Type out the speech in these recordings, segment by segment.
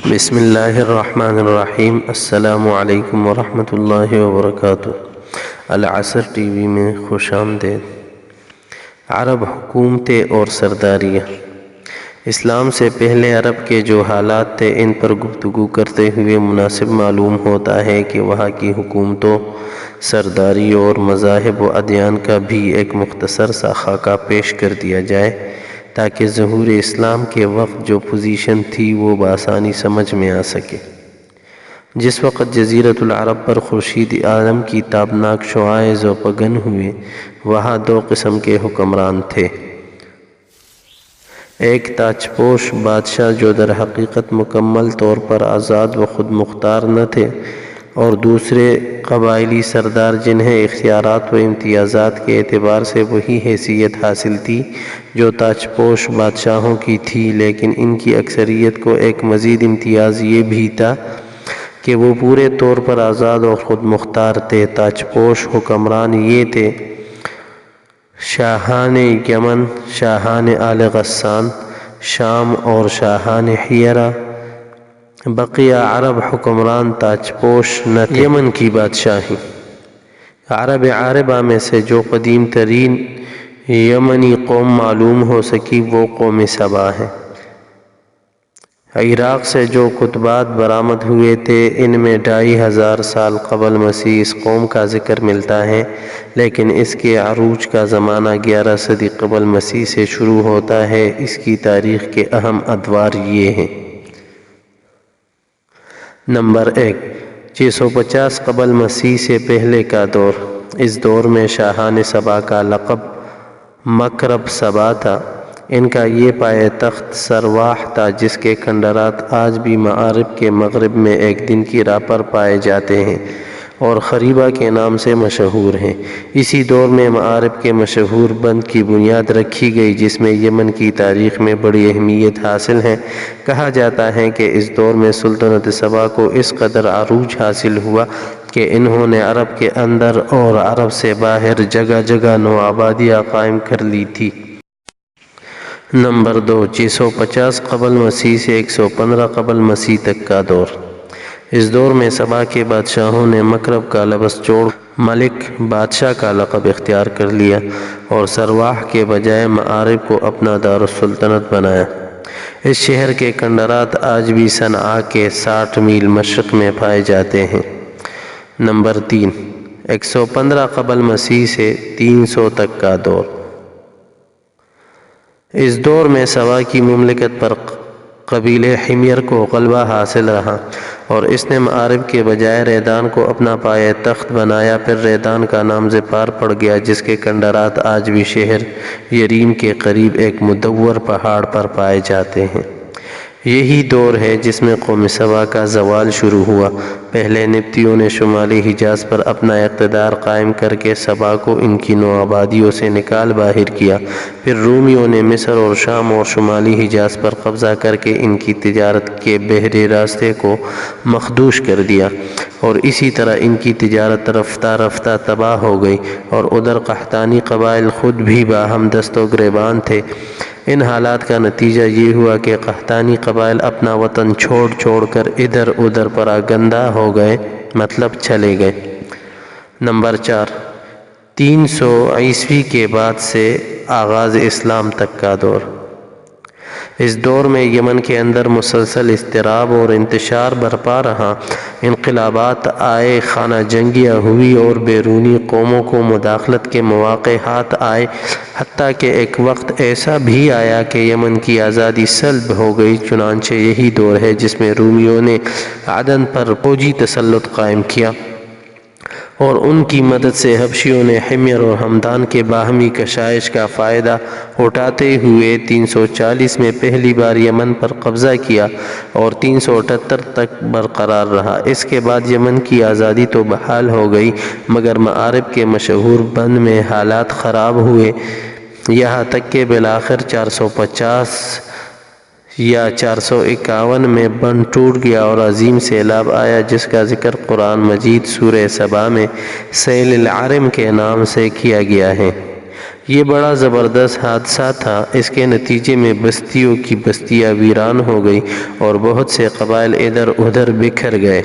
بسم اللہ الرحمن الرحیم۔ السلام علیکم ورحمۃ اللہ وبرکاتہ۔ العصر ٹی وی میں خوش آمدید۔ عرب حکومتیں اور سرداریاں۔ اسلام سے پہلے عرب کے جو حالات تھے ان پر گفتگو کرتے ہوئے مناسب معلوم ہوتا ہے کہ وہاں کی حکومتوں، سرداریوں اور مذاہب و ادیان کا بھی ایک مختصر سا خاکہ پیش کر دیا جائے تاکہ ظہور اسلام کے وقت جو پوزیشن تھی وہ بآسانی سمجھ میں آ سکے۔ جس وقت جزیرۃ العرب پر خورشید عالم کی تابناک شعاعیں زوپگن ہوئے، وہاں دو قسم کے حکمران تھے۔ ایک تاج پوش بادشاہ جو در حقیقت مکمل طور پر آزاد و خود مختار نہ تھے، اور دوسرے قبائلی سردار جنہیں اختیارات و امتیازات کے اعتبار سے وہی حیثیت حاصل تھی جو تاج پوش بادشاہوں کی تھی، لیکن ان کی اکثریت کو ایک مزید امتیاز یہ بھی تھا کہ وہ پورے طور پر آزاد اور خود مختار تھے۔ تاج پوش حکمران یہ تھے: شاہان یمن، شاہان آل غسان، شام اور شاہان حیرہ۔ بقیہ عرب حکمران تاج پوش نہ تھے۔ یمن کی بادشاہی۔ عرب عاربہ میں سے جو قدیم ترین یمنی قوم معلوم ہو سکی وہ قوم سبا ہے۔ عراق سے جو کتبات برآمد ہوئے تھے ان میں 2500 سال قبل مسیح اس قوم کا ذکر ملتا ہے، لیکن اس کے عروج کا زمانہ 11 صدی قبل مسیح سے شروع ہوتا ہے۔ اس کی تاریخ کے اہم ادوار یہ ہیں: نمبر 1، 650 قبل مسیح سے پہلے کا دور۔ اس دور میں شاہان سبا کا لقب مکرب سبا تھا۔ ان کا یہ پایہ تخت سرواح تھا جس کے کھنڈرات آج بھی معارب کے مغرب میں ایک دن کی راہ پر پائے جاتے ہیں اور خریبہ کے نام سے مشہور ہیں۔ اسی دور میں معارب کے مشہور بند کی بنیاد رکھی گئی جس میں یمن کی تاریخ میں بڑی اہمیت حاصل ہے۔ کہا جاتا ہے کہ اس دور میں سلطنت سبا کو اس قدر عروج حاصل ہوا کہ انہوں نے عرب کے اندر اور عرب سے باہر جگہ جگہ نوآبادیاں قائم کر لی تھی۔ نمبر 2، 650 قبل مسیح سے 115 قبل مسیح تک کا دور۔ اس دور میں سبا کے بادشاہوں نے مکرب کا لفظ چھوڑ ملک بادشاہ کا لقب اختیار کر لیا اور سرواح کے بجائے معارب کو اپنا دارالسلطنت بنایا۔ اس شہر کے کھنڈرات آج بھی صنعاء کے 60 میل مشرق میں پائے جاتے ہیں۔ نمبر 3، 115 قبل مسیح سے 300 تک کا دور۔ اس دور میں سبا کی مملکت پر قبیلے حمیر کو غلبہ حاصل رہا اور اس نے معارب کے بجائے ریدان کو اپنا پایہ تخت بنایا۔ پھر ریدان کا نام زپار پڑ گیا جس کے کھنڈرات آج بھی شہر یریم کے قریب ایک مدور پہاڑ پر پائے جاتے ہیں۔ یہی دور ہے جس میں قوم سبا کا زوال شروع ہوا۔ پہلے نبطیوں نے شمالی حجاز پر اپنا اقتدار قائم کر کے سبا کو ان کی نوآبادیوں سے نکال باہر کیا۔ پھر رومیوں نے مصر اور شام اور شمالی حجاز پر قبضہ کر کے ان کی تجارت کے بحری راستے کو مخدوش کر دیا اور اسی طرح ان کی تجارت رفتہ رفتہ تباہ ہو گئی، اور ادھر قحطانی قبائل خود بھی باہم دست و گریبان تھے۔ ان حالات کا نتیجہ یہ ہوا کہ قحطانی قبائل اپنا وطن چھوڑ کر ادھر ادھر پراگندہ ہو گئے، مطلب چلے گئے۔ نمبر 4، 300 عیسوی کے بعد سے آغاز اسلام تک کا دور۔ اس دور میں یمن کے اندر مسلسل اضطراب اور انتشار برپا رہا۔ انقلابات آئے، خانہ جنگیاں ہوئی اور بیرونی قوموں کو مداخلت کے مواقع ہاتھ آئے، حتیٰ کہ ایک وقت ایسا بھی آیا کہ یمن کی آزادی سلب ہو گئی۔ چنانچہ یہی دور ہے جس میں رومیوں نے عدن پر فوجی تسلط قائم کیا اور ان کی مدد سے حبشیوں نے حمیر اور ہمدان کے باہمی کشائش کا فائدہ اٹھاتے ہوئے 340 میں پہلی بار یمن پر قبضہ کیا اور 378 تک برقرار رہا۔ اس کے بعد یمن کی آزادی تو بحال ہو گئی مگر معارب کے مشہور بند میں حالات خراب ہوئے، یہاں تک کہ بالآخر 450 یا 451 میں بند ٹوٹ گیا اور عظیم سیلاب آیا جس کا ذکر قرآن مجید سورہ سبا میں سیل العرم کے نام سے کیا گیا ہے۔ یہ بڑا زبردست حادثہ تھا۔ اس کے نتیجے میں بستیوں کی بستیاں ویران ہو گئی اور بہت سے قبائل ادھر ادھر بکھر گئے۔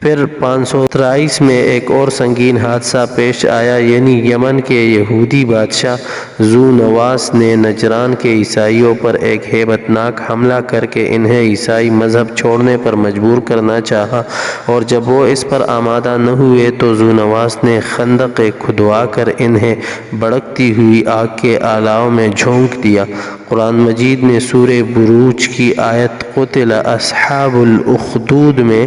پھر 523 میں ایک اور سنگین حادثہ پیش آیا، یعنی یمن کے یہودی بادشاہ ذو نواس نے نجران کے عیسائیوں پر ایک ہیبت ناک حملہ کر کے انہیں عیسائی مذہب چھوڑنے پر مجبور کرنا چاہا، اور جب وہ اس پر آمادہ نہ ہوئے تو ذو نواس نے خندق کھدوا کر انہیں بھڑکتی ہوئی آگ کے اعلاؤ میں جھونک دیا۔ قرآن مجید نے سورہ بروج کی آیت قتل اصحاب الاخدود میں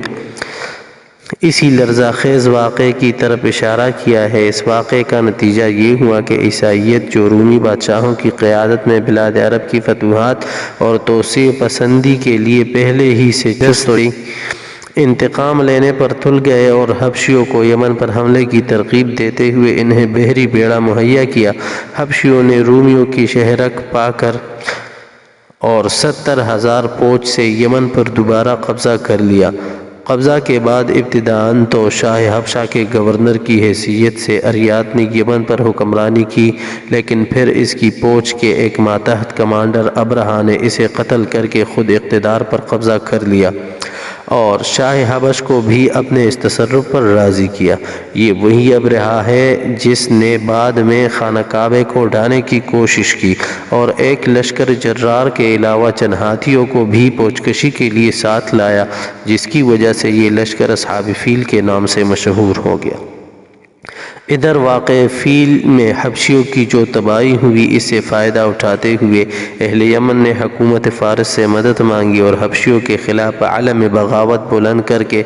اسی لرزہ خیز واقعے کی طرف اشارہ کیا ہے۔ اس واقعے کا نتیجہ یہ ہوا کہ عیسائیت، جو رومی بادشاہوں کی قیادت میں بلاد عرب کی فتوحات اور توسیع پسندی کے لیے پہلے ہی سے جست تھی، انتقام لینے پر تل گئے اور حبشیوں کو یمن پر حملے کی ترغیب دیتے ہوئے انہیں بحری بیڑا مہیا کیا۔ حبشیوں نے رومیوں کی شہرک پا کر اور 70,000 فوج سے یمن پر دوبارہ قبضہ کر لیا۔ قبضہ کے بعد ابتداءً تو شاہ حبشہ کے گورنر کی حیثیت سے اریاط نے یمن پر حکمرانی کی، لیکن پھر اس کی فوج کے ایک ماتحت کمانڈر ابرہہ نے اسے قتل کر کے خود اقتدار پر قبضہ کر لیا اور شاہ حبش کو بھی اپنے اس تصرف پر راضی کیا۔ یہ وہی ابرہہ ہے جس نے بعد میں خانہ کعبہ کو ڈھانے کی کوشش کی اور ایک لشکر جرار کے علاوہ چند ہاتھیوں کو بھی پوچکشی کے لیے ساتھ لایا، جس کی وجہ سے یہ لشکر اصحاب فیل کے نام سے مشہور ہو گیا۔ ادھر واقع فیل میں حبشیوں کی جو تباہی ہوئی، اس سے فائدہ اٹھاتے ہوئے اہل یمن نے حکومت فارس سے مدد مانگی اور حبشیوں کے خلاف علم بغاوت بلند کر کے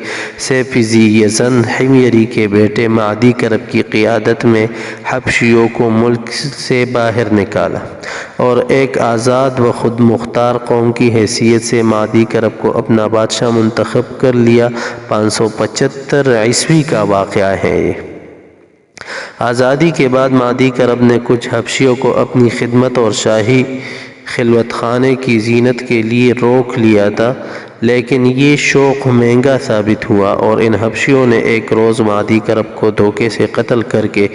سیف ذی یزن حمیری کے بیٹے معدی کرب کی قیادت میں حبشیوں کو ملک سے باہر نکالا اور ایک آزاد و خود مختار قوم کی حیثیت سے معدی کرب کو اپنا بادشاہ منتخب کر لیا۔ 575 عیسوی کا واقعہ ہے یہ۔ آزادی کے بعد معدی کرب نے کچھ حبشیوں کو اپنی خدمت اور شاہی خلوت خانے کی زینت کے لیے روک لیا تھا، لیکن یہ شوق مہنگا ثابت ہوا اور ان حبشیوں نے ایک روز معدی کرب کو دھوکے سے قتل کر کے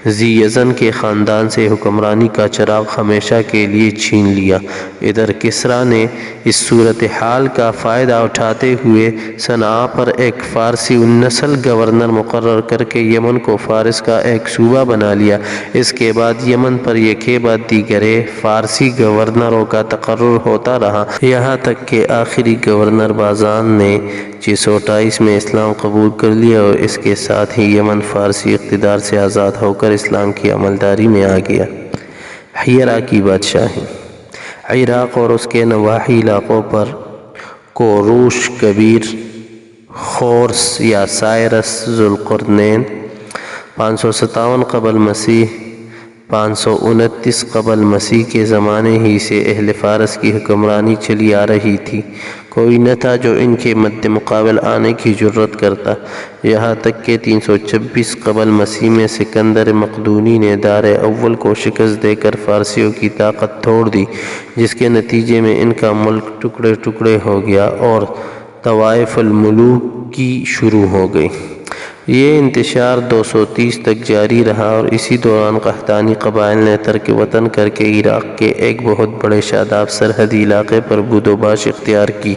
ذی یزن کے خاندان سے حکمرانی کا چراغ ہمیشہ کے لیے چھین لیا۔ ادھر کسریٰ نے اس صورتحال کا فائدہ اٹھاتے ہوئے صنعاء پر ایک فارسی النسل گورنر مقرر کر کے یمن کو فارس کا ایک صوبہ بنا لیا۔ اس کے بعد یمن پر یکے بعد دیگرے فارسی گورنروں کا تقرر ہوتا رہا، یہاں تک کہ آخری گورنر بازان نے 628 میں اسلام قبول کر لیا اور اس کے ساتھ ہی یمن فارسی اقتدار سے آزاد ہو کر اسلام کی عملداری میں آ گیا۔ حیرہ کی بادشاہی۔ عراق اور اس کے نواحی علاقوں پر کوروش کبیر، خورس یا سائرس ذو القرنین 557 قبل مسیح 529 قبل مسیح کے زمانے ہی سے اہل فارس کی حکمرانی چلی آ رہی تھی۔ کوئی نہ تھا جو ان کے مد مقابل آنے کی جرأت کرتا، یہاں تک کہ 326 قبل مسیح میں سکندر مقدونی نے دار اول کو شکست دے کر فارسیوں کی طاقت توڑ دی، جس کے نتیجے میں ان کا ملک ٹکڑے ٹکڑے ہو گیا اور طوائف الملوک کی شروع ہو گئی۔ یہ انتشار 230 تک جاری رہا اور اسی دوران قحطانی قبائل نے ترک وطن کر کے عراق کے ایک بہت بڑے شاداب سرحدی علاقے پر بود و باش اختیار کی۔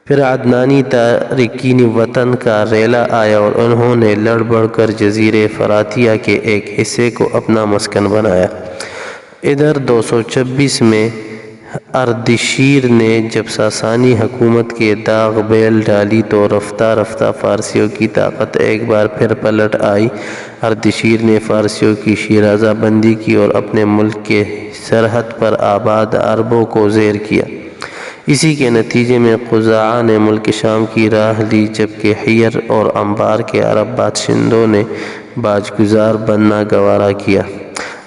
پھر عدنانی تارکین وطن کا ریلا آیا اور انہوں نے لڑ بڑھ کر جزیرے فراتیہ کے ایک حصے کو اپنا مسکن بنایا۔ ادھر 226 میں اردشیر نے جب ساسانی حکومت کے داغ بیل ڈالی تو رفتہ رفتہ فارسیوں کی طاقت ایک بار پھر پلٹ آئی۔ اردشیر نے فارسیوں کی شیرازہ بندی کی اور اپنے ملک کے سرحد پر آباد عربوں کو زیر کیا۔ اسی کے نتیجے میں قزاعہ نے ملک شام کی راہ لی، جبکہ حیر اور انبار کے عرب باشندوں نے باج گزار بننا گوارا کیا۔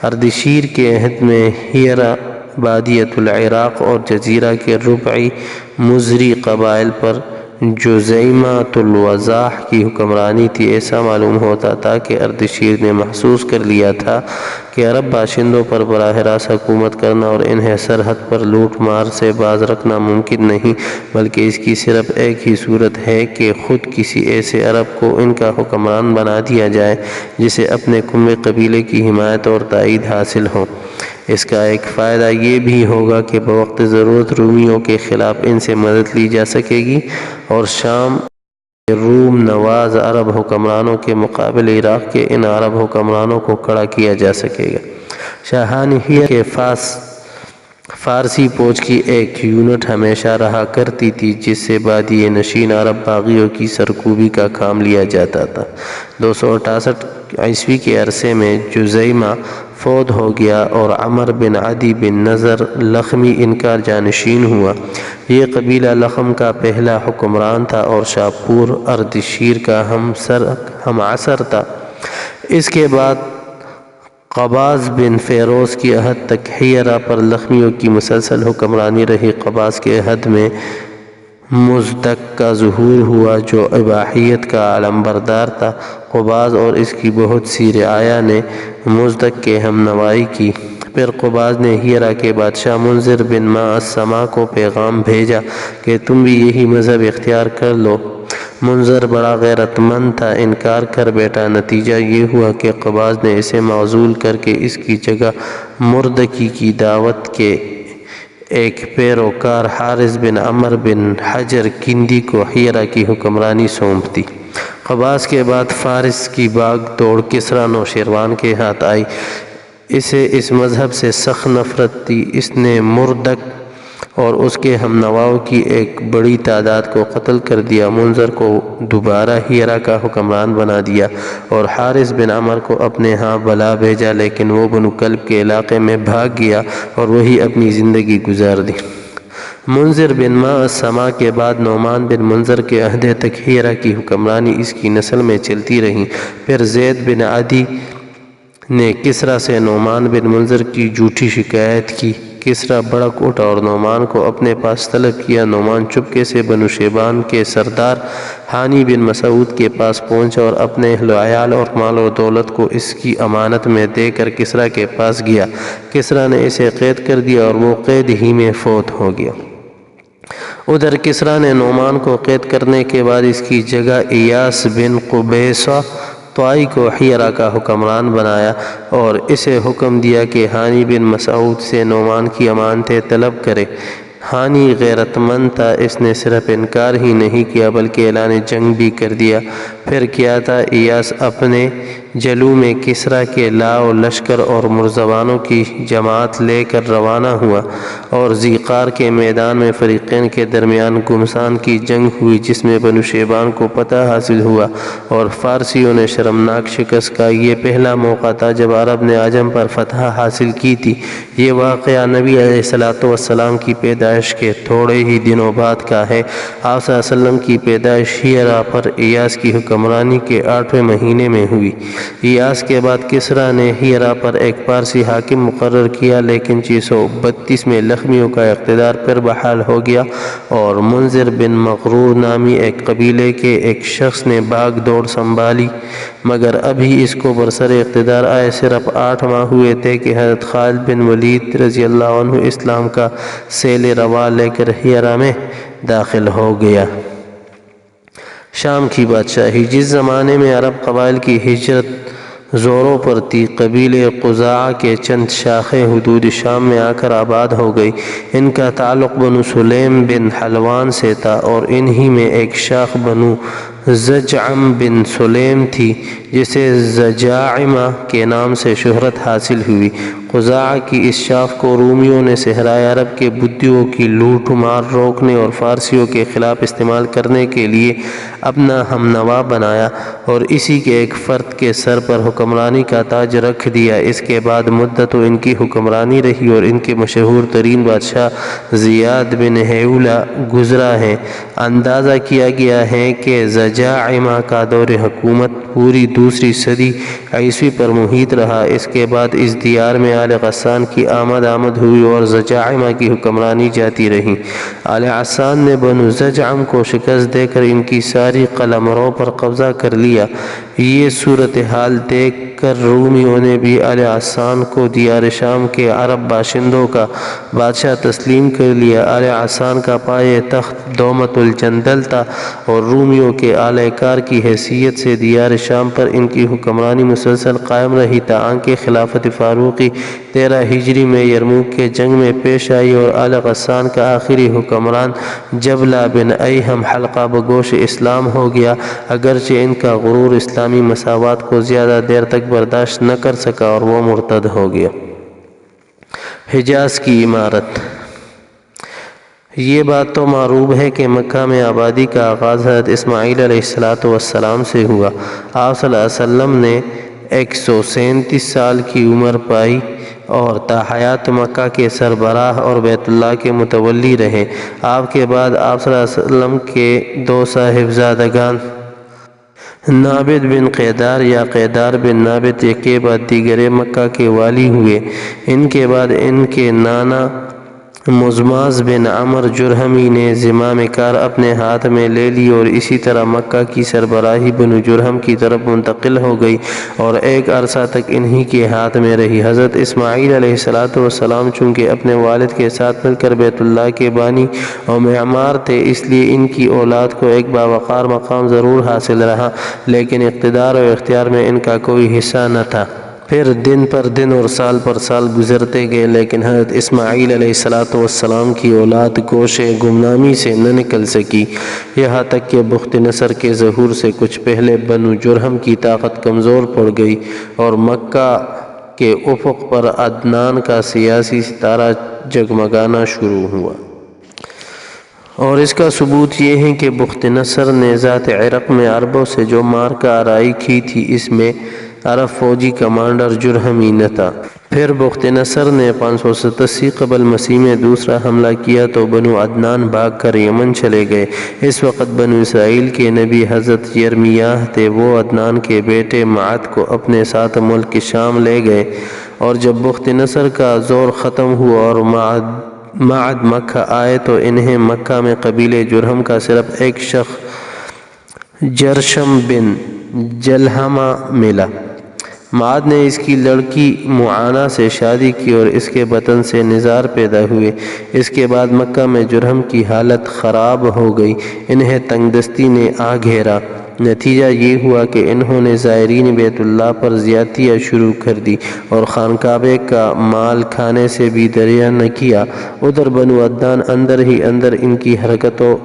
اردشیر کے عہد میں حیرہ، بادیۃ العراق اور جزیرہ کے ربعی مزری قبائل پر جزیمۃ الوضاح کی حکمرانی تھی۔ ایسا معلوم ہوتا تھا کہ اردشیر نے محسوس کر لیا تھا کہ عرب باشندوں پر براہ راست حکومت کرنا اور انہیں سرحد پر لوٹ مار سے باز رکھنا ممکن نہیں، بلکہ اس کی صرف ایک ہی صورت ہے کہ خود کسی ایسے عرب کو ان کا حکمران بنا دیا جائے جسے اپنے قومی قبیلے کی حمایت اور تائید حاصل ہو۔ اس کا ایک فائدہ یہ بھی ہوگا کہ بوقت ضرورت رومیوں کے خلاف ان سے مدد لی جا سکے گی اور شام کے روم نواز عرب حکمرانوں کے مقابل عراق کے ان عرب حکمرانوں کو کھڑا کیا جا سکے گا۔ شاہانیہ کے فارسی فوج کی ایک یونٹ ہمیشہ رہا کرتی تھی جس سے بادیہ نشین عرب باغیوں کی سرکوبی کا کام لیا جاتا تھا۔ 268 کے عرصے میں جزیمہ فوت ہو گیا اور عمر بن عدی بن نضر لخمی ان کا جانشین ہوا۔ یہ قبیلہ لخم کا پہلا حکمران تھا اور شاپور اردشیر کا ہم عصر تھا۔ اس کے بعد قباز بن فیروز کی عہد تک حیرہ پر لخمیوں کی مسلسل حکمرانی رہی۔ قباز کے عہد میں مزدک کا ظہور ہوا جو اباحیت کا علمبردار تھا۔ قباز اور اس کی بہت سی رعایا نے مزدک کے ہم نوائی کی۔ پھر قباز نے حیرہ کے بادشاہ منذر بن ماء السما کو پیغام بھیجا کہ تم بھی یہی مذہب اختیار کر لو۔ منذر بڑا غیرت مند تھا، انکار کر بیٹھا۔ نتیجہ یہ ہوا کہ قباز نے اسے معزول کر کے اس کی جگہ مردکی کی دعوت کے ایک پیروکار حارث بن عمر بن حجر کندی کو حیرہ کی حکمرانی سونپ دی۔ قباز کے بعد فارس کی باغ دوڑ کسریٰ نوشیروان کے ہاتھ آئی۔ اسے اس مذہب سے سخت نفرت تھی۔ اس نے مردک اور اس کے ہم نواؤں کی ایک بڑی تعداد کو قتل کر دیا۔ منذر کو دوبارہ حیرہ کا حکمران بنا دیا اور حارث بن عمر کو اپنے ہاں بلا بھیجا، لیکن وہ بنو کلب کے علاقے میں بھاگ گیا اور وہی اپنی زندگی گزار دی۔ منذر بن ماء السما کے بعد نعمان بن منذر کے عہدے تک حیرہ کی حکمرانی اس کی نسل میں چلتی رہی۔ پھر زید بن عدی نے کسریٰ سے نعمان بن منذر کی جھوٹی شکایت کی۔ کسریٰ بھڑک اٹھا اور نعمان کو اپنے پاس طلب کیا۔ نعمان چپکے سے بنو شیبان کے سردار ہانی بن مسعود کے پاس پہنچا اور اپنے اہل و عیال اور مال و دولت کو اس کی امانت میں دے کر کسریٰ کے پاس گیا۔ کسریٰ نے اسے قید کر دیا اور وہ قید ہی میں فوت ہو گیا۔ ادھر کسریٰ نے نعمان کو قید کرنے کے بعد اس کی جگہ ایاس بن قبیصہ طائی کو حیرہ کا حکمران بنایا اور اسے حکم دیا کہ ہانی بن مسعود سے نعمان کی امانتیں طلب کرے۔ ہانی غیرت مند تھا، اس نے صرف انکار ہی نہیں کیا بلکہ اعلان جنگ بھی کر دیا۔ پھر کیا تھا، ایاس اپنے جلو میں کسریٰ کے لاؤ لشکر اور مرزبانوں کی جماعت لے کر روانہ ہوا اور ذیقار کے میدان میں فریقین کے درمیان گھمسان کی جنگ ہوئی جس میں بنو شیبان کو فتح حاصل ہوا اور فارسیوں نے شرمناک شکست کا۔ یہ پہلا موقع تھا جب عرب نے عجم پر فتح حاصل کی تھی۔ یہ واقعہ نبی علیہ السلام کی پیدائش کے تھوڑے ہی دنوں بعد کا ہے۔ آپ صلی اللہ علیہ وسلم کی پیدائش حیرہ پر ایاس کی حکمرانی کے 8ویں مہینے میں ہوئی۔ ایاس کے بعد کسریٰ نے حیرہ پر ایک پارسی حاکم مقرر کیا، لیکن 632 میں لخمیوں کا اقتدار پھر بحال ہو گیا اور منذر بن مغرور نامی ایک قبیلے کے ایک شخص نے باغ دوڑ سنبھالی، مگر ابھی اس کو برسر اقتدار آئے صرف 8 ماہ ہوئے تھے کہ حضرت خالد بن ولید رضی اللہ عنہ اسلام کا سیل رواں لے کر حیرہ میں داخل ہو گیا۔ شام کی بادشاہی۔ جس زمانے میں عرب قبائل کی ہجرت زوروں پر تھی، قبیلے قزاعہ کے چند شاخیں حدود شام میں آ کر آباد ہو گئی۔ ان کا تعلق بنو سلیم بن حلوان سے تھا اور انہی میں ایک شاخ بنو زجعم بن سلیم تھی جسے زجاعمہ کے نام سے شہرت حاصل ہوئی۔ قزاعہ کی اس شاخ کو رومیوں نے صحرائے عرب کے بدیوں کی لوٹ مار روکنے اور فارسیوں کے خلاف استعمال کرنے کے لیے اپنا ہم نوا بنایا اور اسی کے ایک فرد کے سر پر حکمرانی کا تاج رکھ دیا۔ اس کے بعد مدتوں ان کی حکمرانی رہی اور ان کے مشہور ترین بادشاہ زیاد بن ہیولہ گزرا ہے۔ اندازہ کیا گیا ہے کہ زجاعمہ کا دور حکومت پوری دوسری صدی عیسوی پر محیط رہا۔ اس کے بعد اس دیار میں آل غسان کی آمد ہوئی اور زجاعمہ کی حکمرانی جاتی رہی۔ آل غسان نے بنو زجعم کو شکست دے کر ان کی ساری قلمروں پر قبضہ کر لیا۔ یہ صورتحال دیکھ کر رومیوں نے بھی آل عسان کو دیار شام کے عرب باشندوں کا بادشاہ تسلیم کر لیا۔ آل عسان کا پایہ تخت دومت الجندل تھا اور رومیوں کے اعلی کار کی حیثیت سے دیار شام پر ان کی حکمرانی مسلسل قائم رہی تاہم کہ خلافت فاروقی 13 ہجری میں یرموک کے جنگ میں پیش آئی اور آل غسان کا آخری حکمران جبلہ بن ایہم حلقہ بگوش اسلام ہو گیا، اگرچہ ان کا غرور اسلامی مساوات کو زیادہ دیر تک برداشت نہ کر سکا اور وہ مرتد ہو گیا۔ حجاز کی عمارت۔ یہ بات تو معروف ہے کہ مکہ میں آبادی کا آغاز حضرت اسماعیل علیہ السلام سے ہوا۔ آپ صلی اللہ علیہ وسلم نے 137 سال کی عمر پائی اور تا حیات مکہ کے سربراہ اور بیت اللہ کے متولی رہے۔ آپ کے بعد آپ صلی اللہ علیہ وسلم کے 2 صاحبزادگان نابد بن قیدار یا قیدار بن نابد یکے بعد دیگرے مکہ کے والی ہوئے۔ ان کے بعد ان کے نانا مزماز بن عمر جرہمی نے زمام کار اپنے ہاتھ میں لے لی اور اسی طرح مکہ کی سربراہی بنو جرہم کی طرف منتقل ہو گئی اور ایک عرصہ تک انہی کے ہاتھ میں رہی۔ حضرت اسماعیل علیہ السلام چونکہ اپنے والد کے ساتھ مل کر بیت اللہ کے بانی اور معمار تھے، اس لیے ان کی اولاد کو ایک باوقار مقام ضرور حاصل رہا، لیکن اقتدار اور اختیار میں ان کا کوئی حصہ نہ تھا۔ پھر دن پر دن اور سال پر سال گزرتے گئے، لیکن حضرت اسماعیل علیہ السلام کی اولاد گوشِ گمنامی سے نہ نکل سکی، یہاں تک کہ بخت نصر کے ظہور سے کچھ پہلے بنو جرہم کی طاقت کمزور پڑ گئی اور مکہ کے افق پر عدنان کا سیاسی ستارہ جگمگانا شروع ہوا۔ اور اس کا ثبوت یہ ہے کہ بخت نصر نے ذات عرق میں عربوں سے جو معرکہ آرائی کی تھی، اس میں عرب فوجی کمانڈر جرہمی نہ تھا۔ پھر بخت نصر نے 587 قبل مسیح میں دوسرا حملہ کیا تو بنو عدنان بھاگ کر یمن چلے گئے۔ اس وقت بنو اسرائیل کے نبی حضرت یرمیاہ تھے، وہ عدنان کے بیٹے معد کو اپنے ساتھ ملک شام لے گئے، اور جب بخت نصر کا زور ختم ہوا اور معد مکہ آئے تو انہیں مکہ میں قبیلے جرہم کا صرف ایک شخص جرشم بن جلحمہ ملا۔ معد نے اس کی لڑکی معانہ سے شادی کی اور اس کے بطن سے نزار پیدا ہوئے۔ اس کے بعد مکہ میں جرہم کی حالت خراب ہو گئی، انہیں تنگ دستی نے آ گھیرا۔ نتیجہ یہ ہوا کہ انہوں نے زائرین بیت اللہ پر زیادتیاں شروع کر دی اور خانقاہ کا مال کھانے سے بھی دریا نہ کیا۔ ادھر بنو عدنان اندر ہی اندر ان کی حرکتوں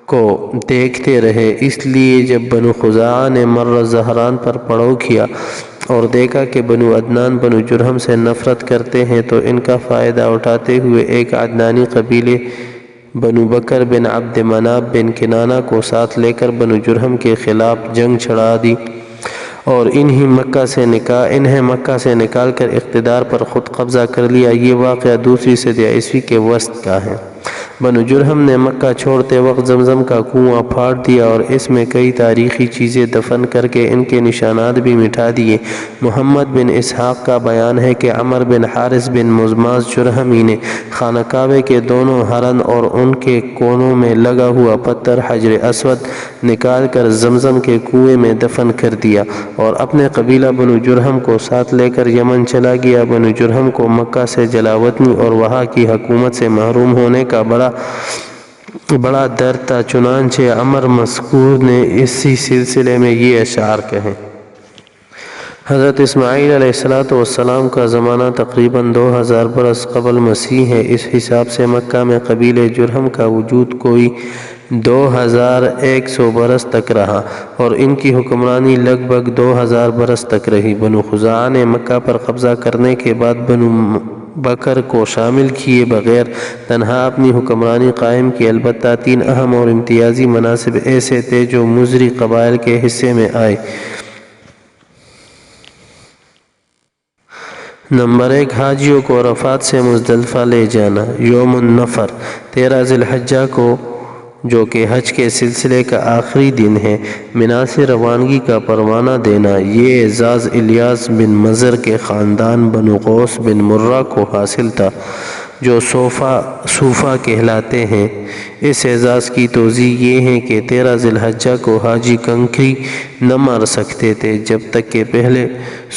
کو دیکھتے رہے، اس لیے جب بنو خزاعہ نے مرہ زہران پر پڑاؤ کیا اور دیکھا کہ بنو عدنان بنو جرہم سے نفرت کرتے ہیں تو ان کا فائدہ اٹھاتے ہوئے ایک عدنانی قبیلے بنو بکر بن عبد مناف بن کنانہ کو ساتھ لے کر بنو جرہم کے خلاف جنگ چھڑا دی اور انہیں مکہ سے نکال کر اقتدار پر خود قبضہ کر لیا۔ یہ واقعہ 2 صدی عیسوی کے وسط کا ہے۔ بنو جرہم نے مکہ چھوڑتے وقت زمزم کا کنواں پھاڑ دیا اور اس میں کئی تاریخی چیزیں دفن کر کے ان کے نشانات بھی مٹا دیے۔ محمد بن اسحاق کا بیان ہے کہ عمر بن حارث بن مزماز جرہمی نے خانہ کعبہ کے دونوں ہرن اور ان کے کونوں میں لگا ہوا پتھر حجر اسود نکال کر زمزم کے کنویں میں دفن کر دیا اور اپنے قبیلہ بنو جرہم کو ساتھ لے کر یمن چلا گیا۔ بنو جرہم کو مکہ سے جلاوطنی اور وہاں کی حکومت سے محروم ہونے کا بڑا درد تھا، چنانچہ عمر مذکور نے اسی سلسلے میں یہ اشعار کہے۔ حضرت اسماعیل علیہ السلام کا زمانہ تقریباً 2000 برس قبل مسیح ہے۔ اس حساب سے مکہ میں قبیلے جرہم کا وجود کوئی 2100 برس تک رہا اور ان کی حکمرانی لگ بھگ 2000 برس تک رہی۔ بنو خزاعہ نے مکہ پر قبضہ کرنے کے بعد بنو بکر کو شامل کیے بغیر تنہا اپنی حکمرانی قائم کی، البتہ 3 اہم اور امتیازی مناصب ایسے تھے جو مزری قبائل کے حصے میں آئے۔ نمبر 1، حاجیوں کو عرفات سے مزدلفہ لے جانا۔ یوم النفر 13 ذی الحجہ کو، جو کہ حج کے سلسلے کا آخری دن ہے، منا سے روانگی کا پروانہ دینا۔ یہ اعزاز الیاس بن مضر کے خاندان بنو قوس بن مرہ کو حاصل تھا جو صوفہ کہلاتے ہیں۔ اس اعزاز کی توضیح یہ ہے کہ 13 ذی الحجہ کو حاجی کنکری نہ مار سکتے تھے جب تک کہ پہلے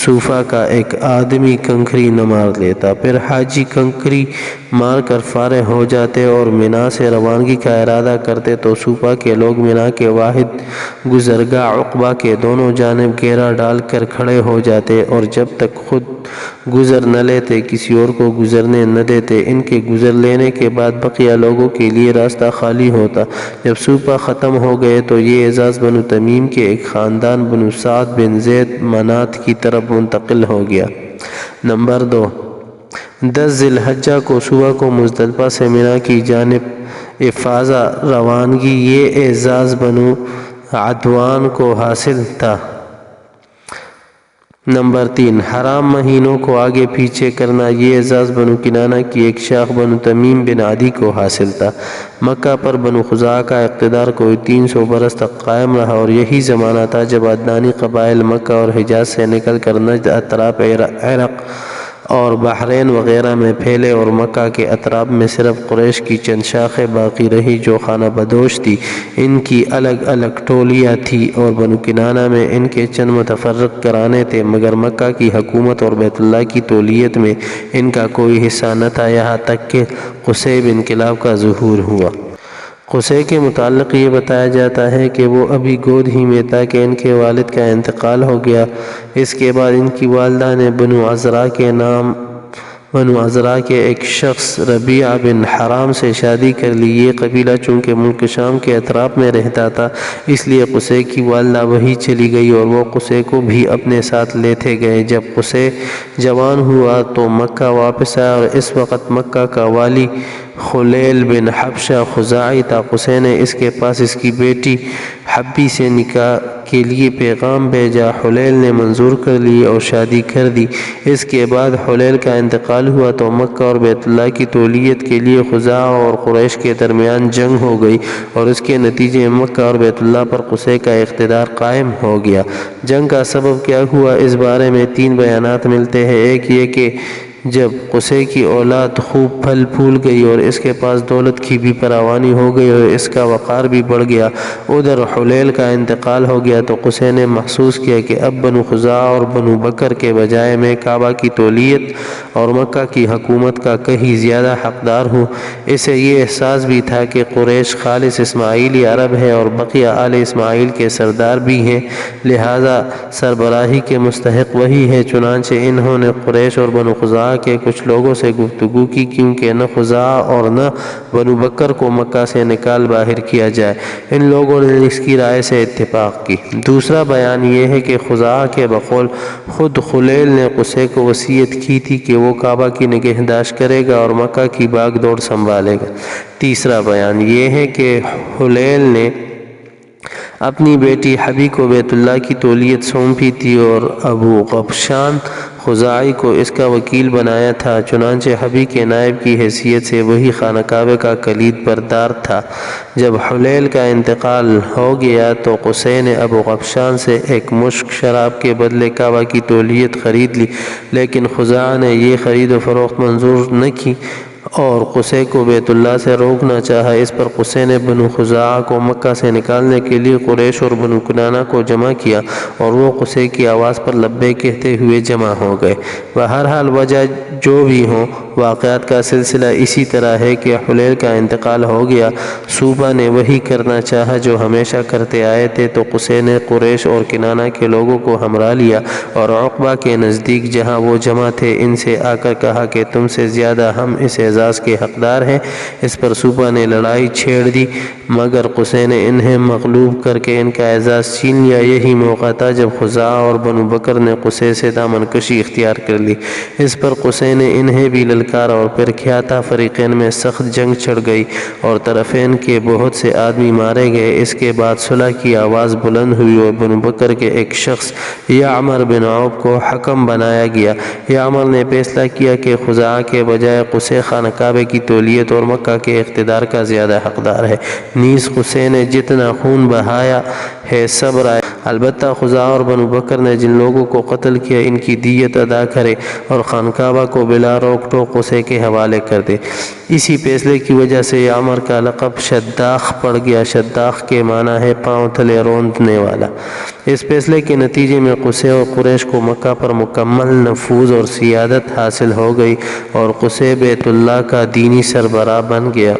صوفہ کا ایک آدمی کنکری نہ مار لیتا۔ پھر حاجی کنکری مار کر فارغ ہو جاتے اور مینا سے روانگی کا ارادہ کرتے تو صوفہ کے لوگ مینا کے واحد گزرگاہ عقبہ کے دونوں جانب گھیرا ڈال کر کھڑے ہو جاتے اور جب تک خود گزر نہ لیتے کسی اور کو گزرنے نہ دیتے۔ ان کے گزر لینے کے بعد بقیہ لوگوں کے لیے راستہ خالی ہوتا۔ جب صوفہ ختم ہو گئے تو یہ اعزاز بنو تمیم کے ایک خاندان بنو سعد بن زید منات کی طرف منتقل ہو گیا۔ نمبر 2، 10 ذی الحجہ کو صبح کو مزدلفہ سے مینا کی جانب افاضہ روانگی یہ اعزاز بنو عدوان کو حاصل تھا۔ نمبر 3، حرام مہینوں کو آگے پیچھے کرنا یہ اعزاز بنو کنانہ کی ایک شاخ بنو تمیم بن عدی کو حاصل تھا۔ مکہ پر بنو خزاعہ کا اقتدار کوئی 300 برس تک قائم رہا اور یہی زمانہ تھا جب عدنانی قبائل مکہ اور حجاز سے نکل کر نجد اطراف عراق اور بحرین وغیرہ میں پھیلے اور مکہ کے اطراف میں صرف قریش کی چند شاخیں باقی رہی جو خانہ بدوش تھی۔ ان کی الگ الگ ٹولیاں تھیں اور بنو کنانہ میں ان کے چند متفرق گھرانے تھے مگر مکہ کی حکومت اور بیت اللہ کی تولیت میں ان کا کوئی حصہ نہ تھا یہاں تک کہ قصیب انقلاب کا ظہور ہوا۔ قصے کے متعلق یہ بتایا جاتا ہے کہ وہ ابھی گود ہی میں تھا کہ ان کے والد کا انتقال ہو گیا۔ اس کے بعد ان کی والدہ نے بنو عذرا کے ایک شخص ربیعہ بن حرام سے شادی کر لی۔ یہ قبیلہ چونکہ ملک شام کے اطراف میں رہتا تھا اس لیے قصے کی والدہ وہیں چلی گئی اور وہ قصے کو بھی اپنے ساتھ لیتے گئے۔ جب قصے جوان ہوا تو مکہ واپس آیا اور اس وقت مکہ کا والی خلیل بن حبشہ خزاعی تھا۔ قصے نے اس کے پاس اس کی بیٹی حبی سے نکاح کے لیے پیغام بھیجا۔ خلیل نے منظور کر لی اور شادی کر دی۔ اس کے بعد خلیل کا انتقال ہوا تو مکہ اور بیت اللہ کی تولیت کے لیے خزاعہ اور قریش کے درمیان جنگ ہو گئی اور اس کے نتیجے میں مکہ اور بیت اللہ پر قصے کا اقتدار قائم ہو گیا۔ جنگ کا سبب کیا ہوا اس بارے میں 3 بیانات ملتے ہیں۔ ایک یہ کہ جب قصے کی اولاد خوب پھل پھول گئی اور اس کے پاس دولت کی بھی فراوانی ہو گئی اور اس کا وقار بھی بڑھ گیا، ادھر حلیل کا انتقال ہو گیا تو قصے نے محسوس کیا کہ اب بنو خزاعہ اور بنو بکر کے بجائے میں کعبہ کی تولیت اور مکہ کی حکومت کا کہیں زیادہ حقدار ہوں۔ اسے یہ احساس بھی تھا کہ قریش خالص اسماعیلی عرب ہے اور بقیہ آل اسماعیل کے سردار بھی ہیں، لہذا سربراہی کے مستحق وہی ہے۔ چنانچہ انہوں نے قریش اور بنو خزاعہ کے کچھ لوگوں سے گفتگو کی کیونکہ نہ خزاعہ اور نہ بنو بکر کو مکہ سے نکال باہر کیا جائے۔ ان لوگوں نے اس کی رائے سے اتفاق کی۔ دوسرا بیان یہ ہے کہ خزاعہ کے بقول خود خلیل نے قصے کو وصیت کی تھی کہ وہ کعبہ کی نگہداشت کرے گا اور مکہ کی باغ دوڑ سنبھالے گا۔ تیسرا بیان یہ ہے کہ خلیل نے اپنی بیٹی حبی کو بیت اللہ کی تولیت سونپی تھی اور ابو غبشان خزاعی کو اس کا وکیل بنایا تھا۔ چنانچہ حبی کے نائب کی حیثیت سے وہی خانہ کعبہ کا کلید بردار تھا۔ جب حلیل کا انتقال ہو گیا تو قصے نے ابو غبشان سے ایک مشک شراب کے بدلے کعبہ کی تولیت خرید لی، لیکن خزاعہ نے یہ خرید و فروخت منظور نہ کی اور قصے کو بیت اللہ سے روکنا چاہا۔ اس پر قصے نے بنو خزاعہ کو مکہ سے نکالنے کے لیے قریش اور بنو کنانہ کو جمع کیا اور وہ قصے کی آواز پر لبیک کہتے ہوئے جمع ہو گئے۔ بہرحال وجہ جو بھی ہو، واقعات کا سلسلہ اسی طرح ہے کہ حلیل کا انتقال ہو گیا، صوبہ نے وہی کرنا چاہا جو ہمیشہ کرتے آئے تھے، تو قصے نے قریش اور کنانہ کے لوگوں کو ہمراہ لیا اور عقبہ کے نزدیک جہاں وہ جمع تھے ان سے آ کر کہا کہ تم سے زیادہ ہم اس اعزاز کے حقدار ہیں۔ اس پر صوبہ نے لڑائی چھیڑ دی مگر قصے نے انہیں مغلوب کر کے ان کا اعزاز چھین لیا۔ یہی موقع تھا جب خزاعہ اور بنو بکر نے قصے سے دامن کشی اختیار کر لی۔ اس پر قصے نے انہیں بھی للکارا اور پھر کیا تھا، فریقین میں سخت جنگ چھڑ گئی اور طرفین کے بہت سے آدمی مارے گئے۔ اس کے بعد صلح کی آواز بلند ہوئی اور بنو بکر کے ایک شخص یعمر بن عوف کو حکم بنایا گیا۔ یعمر نے فیصلہ کیا کہ خزاعہ کے بجائے قصے خانہ کعبہ کی تولیت اور مکہ کے اقتدار کا زیادہ حقدار ہے۔ نیز قصے نے جتنا خون بہایا ہے صبر آئے۔ البتہ خزاع اور بنو بکر نے جن لوگوں کو قتل کیا ان کی دیت ادا کرے اور خانقاہ کو بلا روک ٹوک قصے کے حوالے کر دے۔ اسی فیصلے کی وجہ سے یعمر کا لقب شداخ پڑ گیا۔ شداخ کے معنی ہے پاؤں تلے روندنے والا۔ اس فیصلے کے نتیجے میں قصے اور قریش کو مکہ پر مکمل نفوذ اور سیادت حاصل ہو گئی اور قصے بیت اللہ کا دینی سربراہ بن گیا،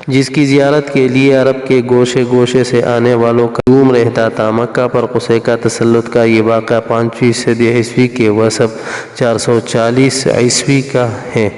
جس کی زیارت کے لیے عرب کے گوشے گوشے سے آنے والوں کا ہجوم رہتا تھا۔ مکہ پر قصے کا تسلط کا یہ واقعہ 5ویں صدی عیسوی کے وسط 440 عیسوی کا ہے۔